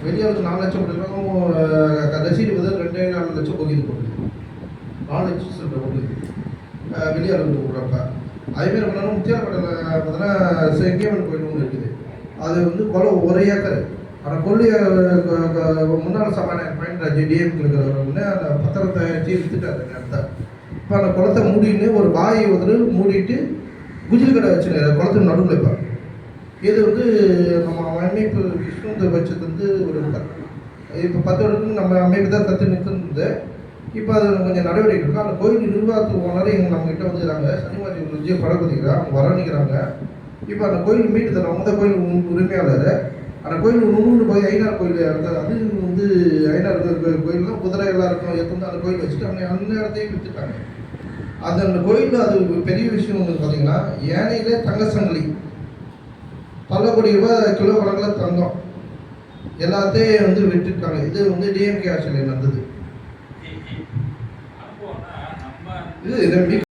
வெளியாளுக்கு 4 லட்சம் போட்டுருக்காங்க, ரசீடு பதில் 2.4 லட்சம் போகிது போட்டுருக்கு. 4 லட்சம் சொல்கிற போகுது வெளியாளுக்கு கொடுக்குறப்ப. அதேமாதிரி பண்ணாலும் முத்தியாலப்பட்டில் பார்த்தீங்கன்னா செங்கியம்மன் கோயில் ஒன்று இருக்குது. அது வந்து குளம் 1 ஏக்கர். ஆனால் கொள்ளைய முன்னாள் சபாநாயகர் பயன்ராஜ் டிஎம்கே இருக்கிறவங்க அந்த பத்திரத்தை வச்சு விற்றுட்டாரு அந்த இடத்த. இப்போ அந்த குளத்தை மூடின்னு ஒரு பாயை வந்து மூடிட்டு குஜில் கடை வச்சுருக்காரு குளத்துக்கு நடுவில். இப்போ இது வந்து நம்ம அமைப்பு விஷ்ணு பட்சத்து வந்து ஒரு இப்போ 10 வருடத்துக்கு நம்ம அமைப்பு தான் தத்து நிறுத்துனது. இப்போ அது கொஞ்சம் நடவடிக்கை இருக்குது. அந்த கோயில் நிர்வாகத்துக்கு ஓனரே எங்கள் நம்மகிட்ட வந்துக்கிறாங்க, சனிமாதி விஜய் பழகுதிக்கிறாங்க, அவங்க வரணிக்கிறாங்க. இப்போ அந்த கோயில் மீட்டு தரோம், அவங்க தான் கோயில் உரிமையாளர். அந்த கோயில் இன்னொன்று போய் ஐநார் கோயில் இடத்துல அது வந்து ஐநார் கோயில்லாம் குதிரை எல்லாம் இருக்கும் எடுத்து வந்து அந்த கோயில் வச்சுட்டு அவங்க அந்த இடத்தையும் விற்றுட்டாங்க. அது அந்த கோயிலில் அது பெரிய விஷயம் வந்து பார்த்தீங்கன்னா ஏனையிலே தங்க சங்கிலி பல கோடி ரூபாய் கிலோ கணக்கில் தங்கம் எல்லாத்தையும் வந்து விட்டுட்டாங்க. இது வந்து டிஎம்கே ஆட்சியில் நடந்தது. இது